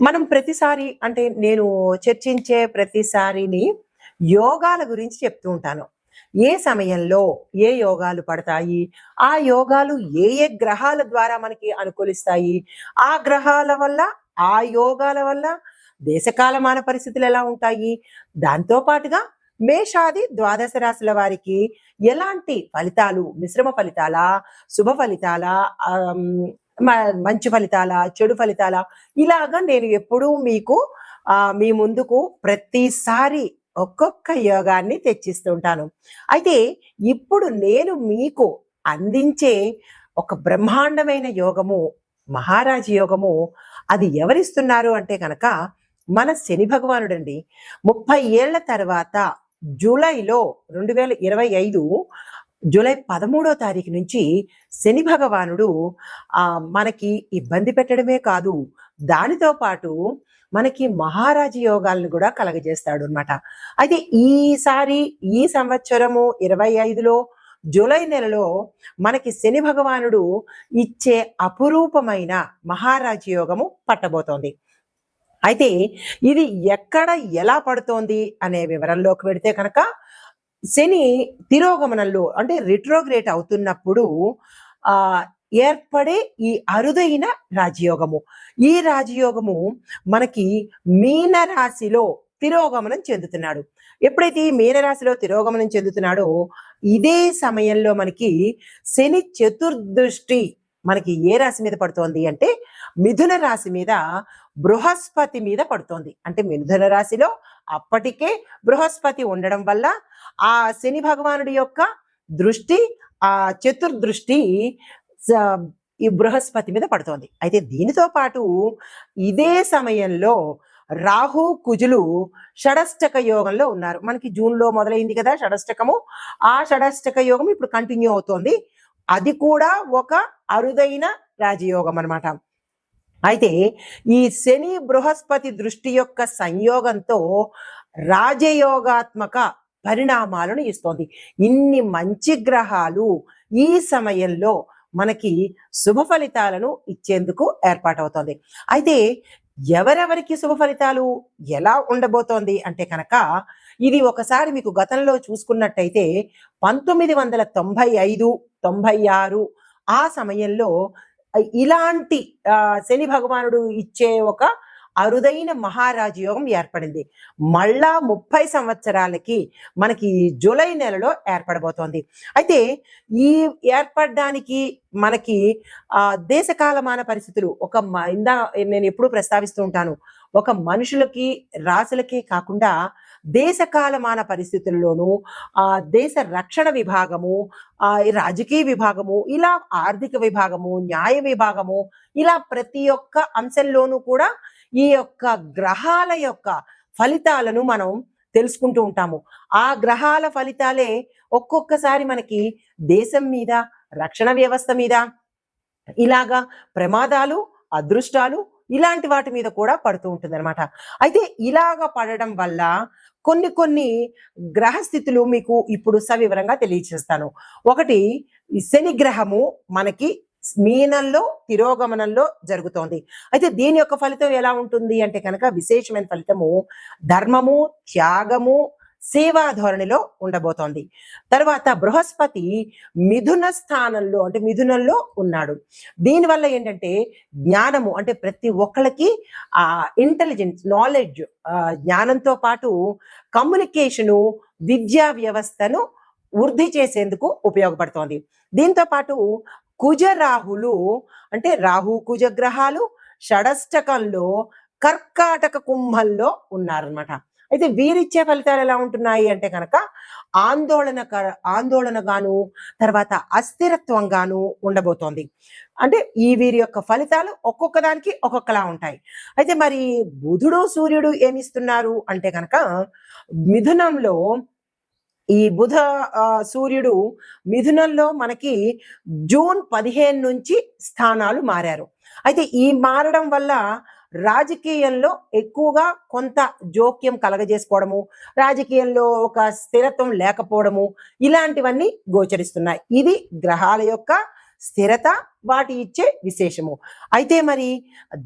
మనం ప్రతిసారి అంటే నేను చర్చించే ప్రతిసారిని యోగాల గురించి చెప్తూ ఉంటాను. ఏ సమయంలో ఏ యోగాలు పడతాయి? ఆ యోగాలు ఏ ఏ గ్రహాల ద్వారా మనకి అనుకూలిస్తాయి? ఆ గ్రహాల వల్ల, ఆ యోగాల వల్ల దేశకాలమాన పరిస్థితులు ఎలా ఉంటాయి? దాంతో పాటుగా మేషాది ద్వాదశ రాశుల వారికి ఎలాంటి ఫలితాలు, మిశ్రమ ఫలితాలా? శుభ ఫలితాలా? ఆహ్, హ్మ్, మ మంచి ఫలితాలా? చెడు ఫలితాలా? ఇలాగా నేను ఎప్పుడూ మీకు మీ ముందుకు ప్రతిసారి ఒక్కొక్క యోగాన్ని తెచ్చిస్తూ ఉంటాను. అయితే ఇప్పుడు నేను మీకు అందించే ఒక బ్రహ్మాండమైన యోగము, మహారాజ యోగము అది ఎవరిస్తున్నారు అంటే గనక మన శని భగవానుడండి. 30 ఏళ్ల తర్వాత జూలైలో 2025 జూలై 13వ తారీఖు నుంచి శని భగవానుడు మనకి ఇబ్బంది పెట్టడమే కాదు, దానితో పాటు మనకి మహారాజ యోగాలను కూడా కలగజేస్తాడు అనమాట. అయితే ఈసారి ఈ సంవత్సరము 25లో జూలై నెలలో మనకి శని భగవానుడు ఇచ్చే అపురూపమైన మహారాజ యోగము పట్టబోతోంది. అయితే ఇది ఎక్కడ ఎలా పడుతోంది అనే వివరంలోకి వెడితే కనుక శని తిరోగమనంలో అంటే రిట్రోగ్రేట్ అవుతున్నప్పుడు ఆ ఏర్పడే ఈ అరుదైన రాజయోగము. ఈ రాజయోగము మనకి మీన రాశిలో తిరోగమనం చెందుతున్నాడు. ఎప్పుడైతే ఈ మీనరాశిలో తిరోగమనం చెందుతున్నాడో ఇదే సమయంలో మనకి శని చతుర్దృష్టి మనకి ఏ రాశి మీద పడుతోంది అంటే మిథున రాశి మీద బృహస్పతి మీద పడుతోంది. అంటే మిథున రాశిలో అప్పటికే బృహస్పతి ఉండడం వల్ల ఆ శని భగవానుడి యొక్క దృష్టి, ఆ చతుర్దృష్టి ఈ బృహస్పతి మీద పడుతోంది. అయితే దీనితో పాటు ఇదే సమయంలో రాహు కుజులు షడష్టక యోగంలో ఉన్నారు. మనకి జూన్లో మొదలైంది కదా షడష్టకము. ఆ షడష్టక యోగం ఇప్పుడు కంటిన్యూ అవుతోంది. అది కూడా ఒక అరుదైన రాజయోగం అన్నమాట. అయితే ఈ శని బృహస్పతి దృష్టి యొక్క సంయోగంతో రాజయోగాత్మక పరిణామాలను ఇస్తోంది. ఇన్ని మంచి గ్రహాలు ఈ సమయంలో మనకి శుభ ఫలితాలను ఇచ్చేందుకు ఏర్పాటవుతోంది. అయితే ఎవరెవరికి శుభ ఫలితాలు ఎలా ఉండబోతోంది అంటే కనుక ఇది ఒకసారి మీకు గతంలో చూసుకున్నట్టయితే 1995, 96 ఆ సమయంలో ఇలాంటి శని భగవానుడు ఇచ్చే ఒక అరుదైన మహారాజ యోగం ఏర్పడింది. మళ్ళా 30 సంవత్సరాలకి మనకి జూలై నెలలో ఏర్పడబోతోంది. అయితే ఈ ఏర్పడడానికి మనకి దేశకాలమాన పరిస్థితులు ఒక నేను ఎప్పుడూ ప్రస్తావిస్తూ ఉంటాను. ఒక మనుషులకి రాసులకే కాకుండా దేశకాలమాన పరిస్థితుల్లోనూ దేశ రక్షణ విభాగము, రాజకీయ విభాగము, ఇలా ఆర్థిక విభాగము, న్యాయ విభాగము, ఇలా ప్రతి ఒక్క అంశంలోనూ కూడా ఈ యొక్క గ్రహాల యొక్క ఫలితాలను మనం తెలుసుకుంటూ ఉంటాము. ఆ గ్రహాల ఫలితాలే ఒక్కొక్కసారి మనకి దేశం మీద, రక్షణ వ్యవస్థ మీద ఇలాగా ప్రమాదాలు, అదృష్టాలు ఇలాంటి వాటి మీద కూడా పడుతూ ఉంటుందన్నమాట. అయితే ఇలాగ పడడం వల్ల కొన్ని కొన్ని గ్రహస్థితులు మీకు ఇప్పుడు సవివరంగా తెలియజేస్తాను. ఒకటి శని గ్రహము మనకి మీనంలో తిరోగమనంలో జరుగుతోంది. అయితే దీని యొక్క ఫలితం ఎలా ఉంటుంది అంటే కనుక విశేషమైన ఫలితము ధర్మము, త్యాగము, సేవా ధోరణిలో ఉండబోతోంది. తర్వాత బృహస్పతి మిథున స్థానంలో అంటే మిథునంలో ఉన్నాడు. దీనివల్ల ఏంటంటే జ్ఞానము అంటే ప్రతి ఒక్కళ్ళకి ఇంటెలిజెన్స్, నాలెడ్జ్, జ్ఞానంతో పాటు కమ్యూనికేషను, విద్యా వ్యవస్థను వృద్ధి చేసేందుకు ఉపయోగపడుతోంది. దీంతో పాటు కుజ రాహులు అంటే రాహు కుజ గ్రహాలు షడష్టకంలో కర్కాటక కుంభంలో ఉన్నారనమాట. అయితే వీరిచ్చే ఫలితాలు ఎలా ఉంటున్నాయి అంటే కనుక ఆందోళనగాను, తర్వాత అస్థిరత్వంగాను ఉండబోతోంది. అంటే ఈ వీరి యొక్క ఫలితాలు ఒక్కొక్క దానికి ఒక్కొక్కలా ఉంటాయి. అయితే మరి బుధుడు సూర్యుడు ఏమిస్తున్నారు అంటే కనుక మిథునంలో ఈ బుధ సూర్యుడు మిథునంలో మనకి జూన్ 15 నుంచి స్థానాలు మారారు. అయితే ఈ మారడం వల్ల రాజకీయంలో ఎక్కువగా కొంత జోక్యం కలగజేసుకోవడము, రాజకీయంలో ఒక స్థిరత్వం లేకపోవడము ఇలాంటివన్నీ గోచరిస్తున్నాయి. ఇది గ్రహాల యొక్క స్థిరత వాటి ఇచ్చే విశేషము. అయితే మరి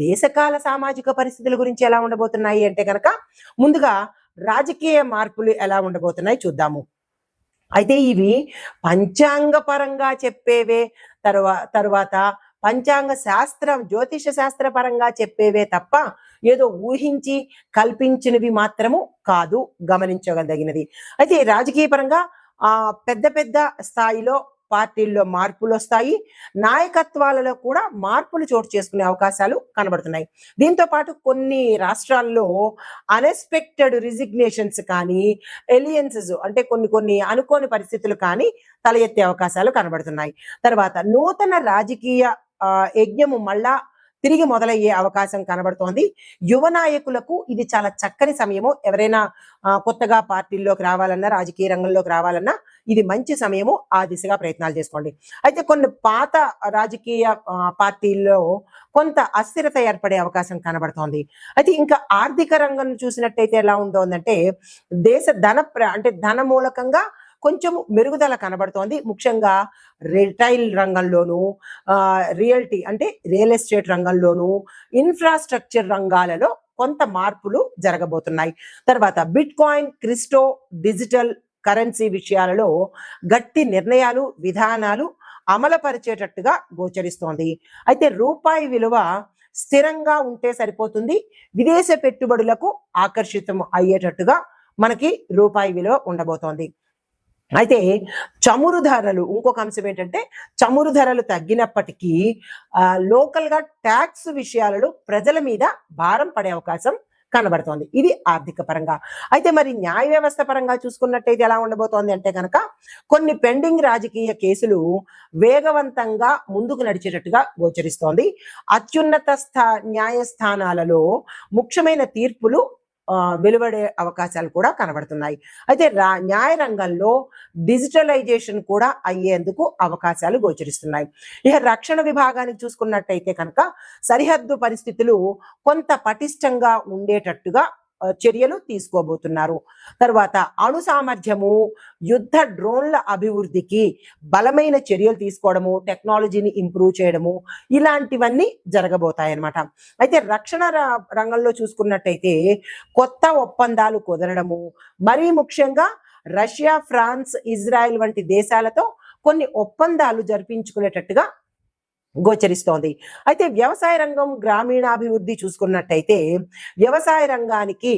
దేశకాల సామాజిక పరిస్థితుల గురించి ఎలా ఉండబోతున్నాయి అంటే కనుక ముందుగా రాజకీయ మార్పులు ఎలా ఉండబోతున్నాయి చూద్దాము. అయితే ఇవి పంచాంగ పరంగా చెప్పేవే, తరువాత పంచాంగ శాస్త్రం జ్యోతిష శాస్త్ర పరంగా చెప్పేవే తప్ప ఏదో ఊహించి కల్పించినవి మాత్రము కాదు, గమనించగలిగినది. అయితే రాజకీయ పరంగా పెద్ద పెద్ద స్థాయిలో పార్టీల్లో మార్పులు వస్తాయి, నాయకత్వాలలో కూడా మార్పులు చోటు చేసుకునే అవకాశాలు కనబడుతున్నాయి. దీంతో పాటు కొన్ని రాష్ట్రాల్లో అన్ఎక్స్పెక్టెడ్ రిజిగ్నేషన్స్ కానీ, ఎలియన్సెస్ అంటే కొన్ని కొన్ని అనుకోని పరిస్థితులు కానీ తల ఎత్తే అవకాశాలు కనబడుతున్నాయి. తర్వాత నూతన రాజకీయ యజ్ఞము మళ్ళా తిరిగి మొదలయ్యే అవకాశం కనబడుతోంది. యువ నాయకులకు ఇది చాలా చక్కని సమయము. ఎవరైనా కొత్తగా పార్టీల్లోకి రావాలన్నా, రాజకీయ రంగంలోకి రావాలన్నా ఇది మంచి సమయము. ఆ దిశగా ప్రయత్నాలు చేసుకోండి. అయితే కొన్ని పాత రాజకీయ పార్టీల్లో కొంత అస్థిరత ఏర్పడే అవకాశం కనబడుతోంది. అయితే ఇంకా ఆర్థిక రంగం చూసినట్టయితే ఎలా ఉంటుందంటే దేశ అంటే ధన మూలకంగా కొంచెం మెరుగుదల కనబడుతోంది. ముఖ్యంగా రిటైల్ రంగంలోను, రియల్టీ అంటే రియల్ ఎస్టేట్ రంగంలోను, ఇన్ఫ్రాస్ట్రక్చర్ రంగాలలో కొంత మార్పులు జరగబోతున్నాయి. తర్వాత bit coin, crypto, digital currency విషయాలలో గట్టి నిర్ణయాలు, విధానాలు అమలుపరిచేటట్టుగా గోచరిస్తోంది. అయితే రూపాయి విలువ స్థిరంగా ఉంటే సరిపోతుంది. విదేశ పెట్టుబడులకు ఆకర్షితం అయ్యేటట్టుగా మనకి రూపాయి విలువ ఉండబోతోంది. అయితే చమురు ధరలు, ఇంకొక అంశం ఏంటంటే చమురు ధరలు తగ్గినప్పటికీ లోకల్ గా ట్యాక్స్ విషయాలలో ప్రజల మీద భారం పడే అవకాశం కనబడుతోంది. ఇది ఆర్థిక పరంగా. అయితే మరి న్యాయ వ్యవస్థ పరంగా చూసుకున్నట్టయితే ఎలా ఉండబోతోంది అంటే కనుక కొన్ని పెండింగ్ రాజకీయ కేసులు వేగవంతంగా ముందుకు నడిచేటట్టుగా గోచరిస్తోంది. అత్యున్నత న్యాయస్థానాలలో ముఖ్యమైన తీర్పులు వెలువడే అవకాశాలు కూడా కనబడుతున్నాయి. అయితే న్యాయ రంగంలో డిజిటలైజేషన్ కూడా అయ్యేందుకు అవకాశాలు గోచరిస్తున్నాయి. ఇక రక్షణ విభాగానికి చూసుకున్నట్టయితే కనుక సరిహద్దు పరిస్థితులు కొంత పటిష్టంగా ఉండేటట్టుగా చర్యలు తీసుకోబోతున్నారు. తర్వాత అణు సామర్థ్యము, యుద్ధ డ్రోన్ల అభివృద్ధికి బలమైన చర్యలు తీసుకోవడము, టెక్నాలజీని ఇంప్రూవ్ చేయడము, ఇలాంటివన్నీ జరగబోతాయన్నమాట. అయితే రక్షణ రంగంలో చూసుకున్నట్టయితే కొత్త ఒప్పందాలు కుదరడము, మరీ ముఖ్యంగా రష్యా, ఫ్రాన్స్, ఇజ్రాయెల్ వంటి దేశాలతో కొన్ని ఒప్పందాలు జరిపించుకునేటట్టుగా గోచరిస్తోంది. అయితే వ్యవసాయ రంగం, గ్రామీణాభివృద్ధి చూసుకున్నట్టయితే వ్యవసాయ రంగానికి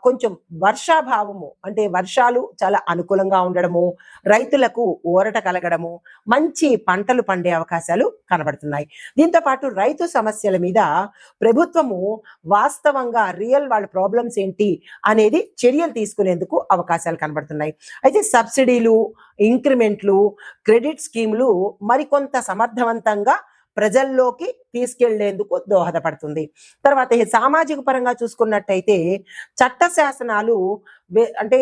కొంచెం వర్షాభావము అంటే వర్షాలు చాలా అనుకూలంగా ఉండడము, రైతులకు ఊరట కలగడము, మంచి పంటలు పండే అవకాశాలు కనబడుతున్నాయి. దీంతో పాటు రైతు సమస్యల మీద ప్రభుత్వము వాస్తవంగా వాళ్ళ ప్రాబ్లమ్స్ ఏంటి అనేది చర్యలు తీసుకునేందుకు అవకాశాలు కనబడుతున్నాయి. అయితే సబ్సిడీలు, ఇంక్రిమెంట్లు, క్రెడిట్ స్కీములు మరికొంత సమర్థవంతంగా ప్రజల్లోకి తీసుకెళ్లేందుకు దోహదపడుతుంది. తర్వాత సామాజిక పరంగా చూసుకున్నట్టయితే చట్ట శాసనాలు అంటే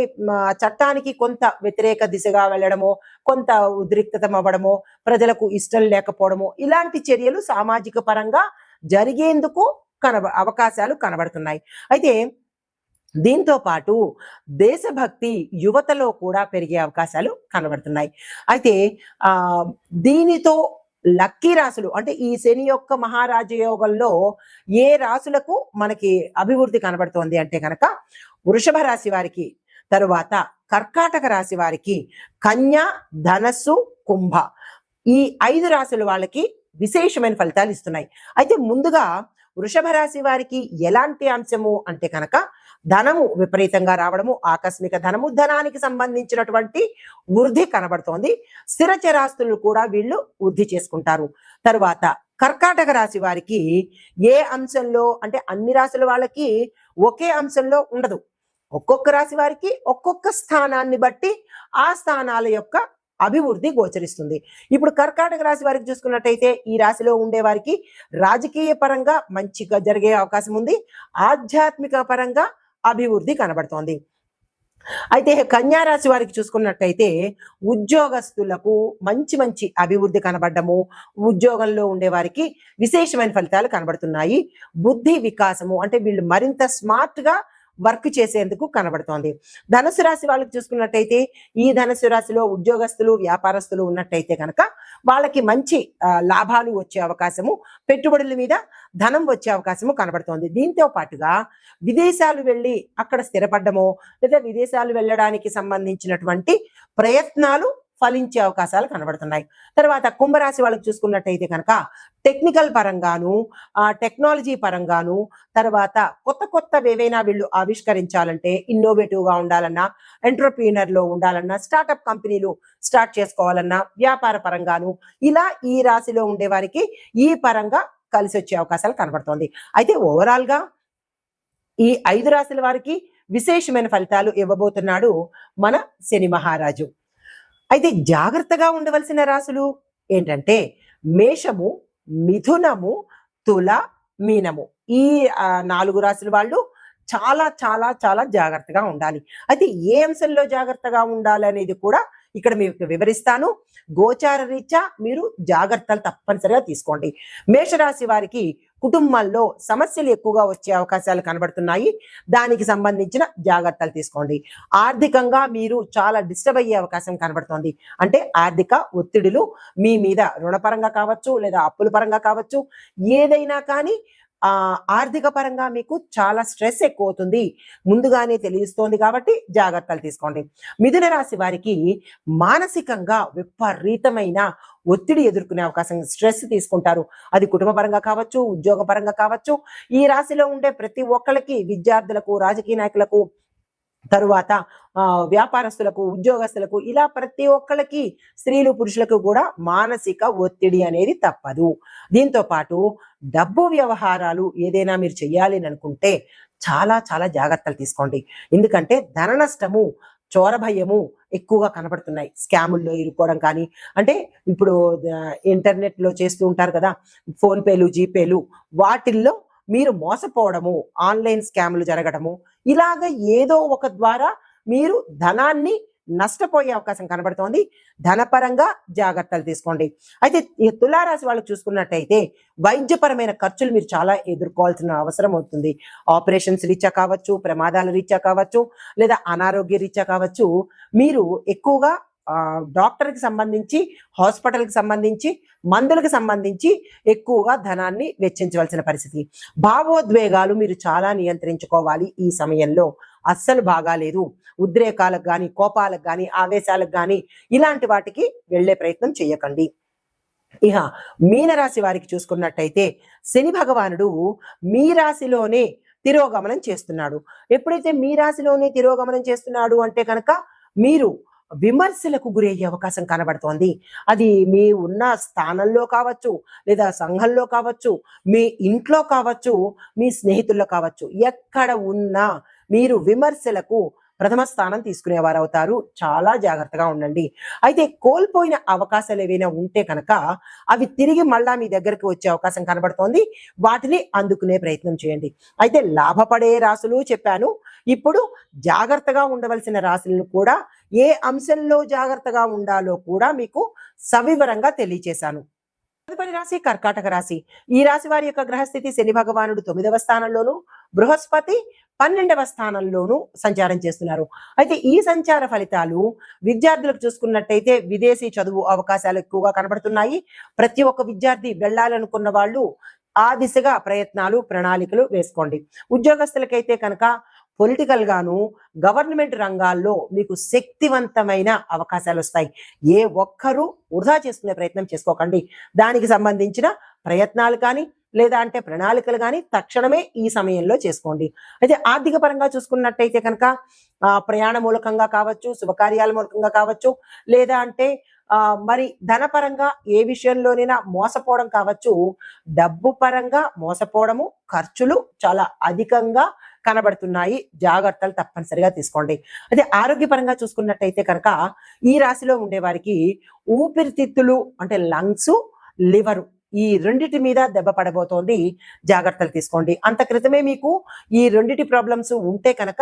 చట్టానికి కొంత వ్యతిరేక దిశగా వెళ్ళడమో, కొంత ఉద్రిక్తత అవ్వడమో, ప్రజలకు ఇష్టం లేకపోవడమో, ఇలాంటి చర్యలు సామాజిక పరంగా జరిగేందుకు అవకాశాలు కనబడుతున్నాయి. అయితే దీంతో పాటు దేశభక్తి యువతలో కూడా పెరిగే అవకాశాలు కనబడుతున్నాయి. అయితే దీనితో లక్కీ రాశులు అంటే ఈ శని యొక్క మహారాజ యోగంలో ఏ రాశులకు మనకి అభివృద్ధి కనబడుతోంది అంటే కనుక వృషభ రాశి వారికి, తరువాత కర్కాటక రాశి వారికి, కన్య, ధనస్సు, కుంభ, ఈ 5 రాశుల వాళ్ళకి విశేషమైన ఫలితాలు ఇస్తున్నాయి. అయితే ముందుగా వృషభ రాశి వారికి ఎలాంటి అంశము అంటే కనుక ధనము విపరీతంగా రావడము, ఆకస్మిక ధనము, ధనానికి సంబంధించినటువంటి వృద్ధి కనబడుతోంది. స్థిర చరాస్తులు కూడా వీళ్ళు వృద్ధి చేసుకుంటారు. తరువాత కర్కాటక రాశి వారికి ఏ అంశంలో అంటే అన్ని రాశుల వాళ్ళకి ఒకే అంశంలో ఉండదు. ఒక్కొక్క రాశి వారికి ఒక్కొక్క స్థానాన్ని బట్టి ఆ స్థానాల యొక్క అభివృద్ధి గోచరిస్తుంది. ఇప్పుడు కర్కాటక రాశి వారికి చూసుకున్నట్టయితే ఈ రాశిలో ఉండే వారికి రాజకీయ పరంగా మంచిగా జరిగే అవకాశం ఉంది. ఆధ్యాత్మిక పరంగా అభివృద్ధి కనబడుతోంది. అయితే కన్యా రాశి వారికి చూసుకున్నట్టయితే ఉద్యోగస్తులకు మంచి మంచి అభివృద్ధి కనబడము, ఉద్యోగంలో ఉండే వారికి విశేషమైన ఫలితాలు కనబడుతున్నాయి. బుద్ధి వికాసము అంటే వీళ్ళు మరింత స్మార్ట్ గా వర్క్ చేసేందుకు కనబడుతోంది. ధనుసు రాశి వాళ్ళకి చూసుకున్నట్టయితే ఈ ధనుసు రాశిలో ఉద్యోగస్తులు వ్యాపారస్తులు ఉన్నట్టయితే కనుక వాళ్ళకి మంచి లాభాలు వచ్చే అవకాశము, పెట్టుబడుల మీద ధనం వచ్చే అవకాశము కనబడుతోంది. దీంతో పాటుగా విదేశాలు వెళ్ళి అక్కడ స్థిరపడ్డమో లేదా విదేశాలు వెళ్ళడానికి సంబంధించినటువంటి ప్రయత్నాలు ఫలించే అవకాశాలు కనబడుతున్నాయి. తర్వాత కుంభరాశి వాళ్ళకి చూసుకున్నట్టయితే కనుక టెక్నికల్ పరంగాను, టెక్నాలజీ పరంగాను, తర్వాత కొత్త కొత్తవి ఏవైనా వీళ్ళు ఆవిష్కరించాలంటే ఇన్నోవేటివ్గా ఉండాలన్నా, ఎంటర్‌ప్రెన్యూర్‌లో ఉండాలన్నా, స్టార్టప్ కంపెనీలు స్టార్ట్ చేసుకోవాలన్నా, వ్యాపార పరంగాను ఇలా ఈ రాశిలో ఉండే వారికి ఈ పరంగా కలిసి వచ్చే అవకాశాలు కనబడుతోంది. అయితే ఓవరాల్‌గా ఈ 5 రాశుల వారికి విశేషమైన ఫలితాలు ఇవ్వబోతున్నాడు మన శని మహారాజు. అయితే జాగ్రత్తగా ఉండవలసిన రాశులు ఏంటంటే మేషము, మిథునము, తుల, మీనము. ఈ 4 రాశుల వాళ్ళు చాలా చాలా చాలా జాగ్రత్తగా ఉండాలి. అయితే ఏ అంశంలో జాగ్రత్తగా ఉండాలనేది కూడా ఇక్కడ మీకు వివరిస్తాను. గోచార రీత్యా మీరు జాగ్రత్తలు తప్పనిసరిగా తీసుకోండి. మేషరాశి వారికి కుటుంబాల్లో సమస్యలు ఎక్కువగా వచ్చే అవకాశాలు కనబడుతున్నాయి. దానికి సంబంధించిన జాగ్రత్తలు తీసుకోండి. ఆర్థికంగా మీరు చాలా డిస్టర్బ్ అయ్యే అవకాశం కనబడుతోంది. అంటే ఆర్థిక ఒత్తిడులు మీ మీద రుణపరంగా కావచ్చు లేదా అప్పుల పరంగా కావచ్చు, ఏదైనా కానీ ఆర్థిక పరంగా మీకు చాలా స్ట్రెస్ ఎక్కువ అవుతుంది, ముందుగానే తెలియస్తోంది కాబట్టి జాగ్రత్తలు తీసుకోండి. మిథున రాశి వారికి మానసికంగా విపరీతమైన ఒత్తిడి ఎదుర్కొనే అవకాశం, స్ట్రెస్ తీసుకుంటారు. అది కుటుంబ పరంగా కావచ్చు, ఉద్యోగ పరంగా కావచ్చు. ఈ రాశిలో ఉండే ప్రతి ఒక్కళ్ళకి, విద్యార్థులకు, రాజకీయ నాయకులకు, తరువాత వ్యాపారస్తులకు, ఉద్యోగస్తులకు, ఇలా ప్రతి ఒక్కళ్ళకి, స్త్రీలు పురుషులకు కూడా మానసిక ఒత్తిడి అనేది తప్పదు. దీంతో పాటు డబ్బు వ్యవహారాలు ఏదైనా మీరు చెయ్యాలి అని అనుకుంటే చాలా చాలా జాగ్రత్తలు తీసుకోండి. ఎందుకంటే ధన నష్టము, చోర భయము ఎక్కువగా కనబడుతున్నాయి. స్కాముల్లో ఇరుక్కోవడం కానీ, అంటే ఇప్పుడు ఇంటర్నెట్లో చేస్తూ ఉంటారు కదా, ఫోన్పేలు, జీపేలు, వాటిల్లో మీరు మోసపోవడము, ఆన్లైన్ స్కాములు జరగడము, ఇలాగ ఏదో ఒక ద్వారా మీరు ధనాన్ని నష్టపోయే అవకాశం కనబడుతోంది. ధనపరంగా జాగ్రత్తలు తీసుకోండి. అయితే ఈ తులారాశి వాళ్ళు చూసుకున్నట్టయితే వైద్యపరమైన ఖర్చులు మీరు చాలా ఎదుర్కోవాల్సిన అవసరం అవుతుంది. ఆపరేషన్స్ రీత్యా కావచ్చు, ప్రమాదాల రీత్యా కావచ్చు, లేదా అనారోగ్య రీత్యా కావచ్చు, మీరు ఎక్కువగా డాక్టర్కి సంబంధించి, హాస్పిటల్కి సంబంధించి, మందులకు సంబంధించి ఎక్కువగా ధనాన్ని వెచ్చించవలసిన పరిస్థితి. భావోద్వేగాలు మీరు చాలా నియంత్రించుకోవాలి. ఈ సమయంలో అస్సలు బాగాలేదు. ఉద్రేకాలకు కానీ, కోపాలకు కానీ, ఆవేశాలకు కానీ ఇలాంటి వాటికి వెళ్ళే ప్రయత్నం చేయకండి. ఇక మీనరాశి వారికి చూసుకున్నట్టయితే శని భగవానుడు మీ రాశిలోనే తిరోగమనం చేస్తున్నాడు. ఎప్పుడైతే మీ రాశిలోనే తిరోగమనం చేస్తున్నాడు అంటే కనుక మీరు విమర్శలకు గురయ్యే అవకాశం కనబడుతోంది. అది మీ ఉన్న స్థానంలో కావచ్చు, లేదా సంఘంలో కావచ్చు, మీ ఇంట్లో కావచ్చు, మీ స్నేహితుల్లో కావచ్చు, ఎక్కడ ఉన్నా మీరు విమర్శలకు ప్రథమ స్థానం తీసుకునేవారు అవుతారు. చాలా జాగ్రత్తగా ఉండండి. అయితే కోల్పోయిన అవకాశాలు ఏవైనా ఉంటే కనుక అవి తిరిగి మళ్ళా మీ దగ్గరికి వచ్చే అవకాశం కనబడుతోంది. వాటిని అందుకునే ప్రయత్నం చేయండి. అయితే లాభపడే రాశులు చెప్పాను. ఇప్పుడు జాగ్రత్తగా ఉండవలసిన రాశులను కూడా, ఏ అంశంలో జాగ్రత్తగా ఉండాలో కూడా మీకు సవివరంగా తెలియచేశాను. తదుపరి రాశి కర్కాటక రాశి. ఈ రాశి వారి యొక్క గ్రహస్థితి శని భగవానుడు 9వ స్థానంలోను, బృహస్పతి 12వ స్థానంలోను సంచారం చేస్తున్నారు. అయితే ఈ సంచార ఫలితాలు విద్యార్థులకు చూసుకున్నట్టయితే విదేశీ చదువు అవకాశాలు ఎక్కువగా కనబడుతున్నాయి. ప్రతి ఒక్క విద్యార్థి వెళ్ళాలనుకున్న వాళ్ళు ఆ దిశగా ప్రయత్నాలు, ప్రణాళికలు వేసుకోండి. ఉద్యోగస్తులకైతే కనుక పొలిటికల్ గాను, గవర్నమెంట్ రంగాల్లో మీకు శక్తివంతమైన అవకాశాలు వస్తాయి. ఏ ఒక్కరూ వృధా చేసుకునే ప్రయత్నం చేసుకోకండి. దానికి సంబంధించిన ప్రయత్నాలు కానీ, లేదా అంటే ప్రణాళికలు కానీ తక్షణమే ఈ సమయంలో చేసుకోండి. అయితే ఆర్థిక పరంగా చూసుకున్నట్టయితే కనుక ప్రయాణ మూలకంగా కావచ్చు, శుభకార్యాల మూలకంగా కావచ్చు, లేదా అంటే మరి ధనపరంగా ఏ విషయంలోనైనా మోసపోవడం కావచ్చు. డబ్బు పరంగా మోసపోవడము, ఖర్చులు చాలా అధికంగా కనబడుతున్నాయి. జాగ్రత్తలు తప్పనిసరిగా తీసుకోండి. అయితే ఆరోగ్యపరంగా చూసుకున్నట్టయితే కనుక ఈ రాశిలో ఉండే వారికి ఊపిరితిత్తులు అంటే లంగ్స్, లివరు, ఈ రెండిటి మీద దెబ్బ పడబోతోంది. జాగ్రత్తలు తీసుకోండి. అంత క్రితమే మీకు ఈ రెండిటి ప్రాబ్లమ్స్ ఉంటే కనుక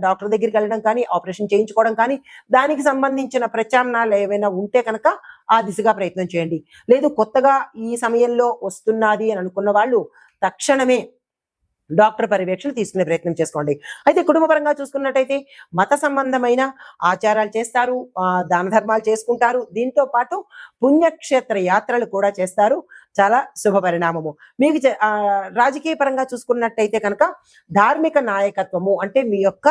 డాక్టర్ దగ్గరికి వెళ్ళడం కానీ, ఆపరేషన్ చేయించుకోవడం కానీ, దానికి సంబంధించిన ప్రత్యామ్నాయాలు ఏవైనా ఉంటే కనుక ఆ దిశగా ప్రయత్నం చేయండి. లేదు కొత్తగా ఈ సమయంలో వస్తున్నది అని అనుకున్న వాళ్ళు తక్షణమే డాక్టర్ పర్యవేక్షణ తీసుకునే ప్రయత్నం చేసుకోండి. అయితే కుటుంబ పరంగా చూసుకున్నట్టయితే మత సంబంధమైన ఆచారాలు చేస్తారు, దాన ధర్మాలు చేసుకుంటారు. దీంతో పాటు పుణ్యక్షేత్ర యాత్రలు కూడా చేస్తారు. చాలా శుభ పరిణామము. మీకు రాజకీయ పరంగా చూసుకున్నట్టయితే కనుక ధార్మిక నాయకత్వము అంటే మీ యొక్క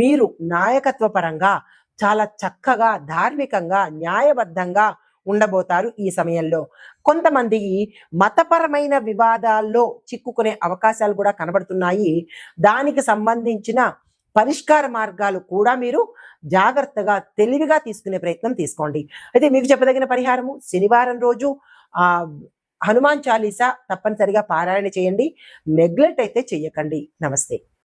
మీరు నాయకత్వ పరంగా చాలా చక్కగా, ధార్మికంగా, న్యాయబద్ధంగా ఉండబోతారు ఈ సమయంలో. కొంతమంది మతపరమైన వివాదాల్లో చిక్కుకునే అవకాశాలు కూడా కనబడుతున్నాయి. దానికి సంబంధించిన పరిష్కార మార్గాలు కూడా మీరు జాగ్రత్తగా, తెలివిగా తీసుకునే ప్రయత్నం తీసుకోండి. అయితే మీకు చెప్పదగిన పరిహారము శనివారం రోజు హనుమాన్ చాలీసా తప్పనిసరిగా పారాయణ చేయండి. నెగ్లెక్ట్ అయితే చెయ్యకండి. నమస్తే.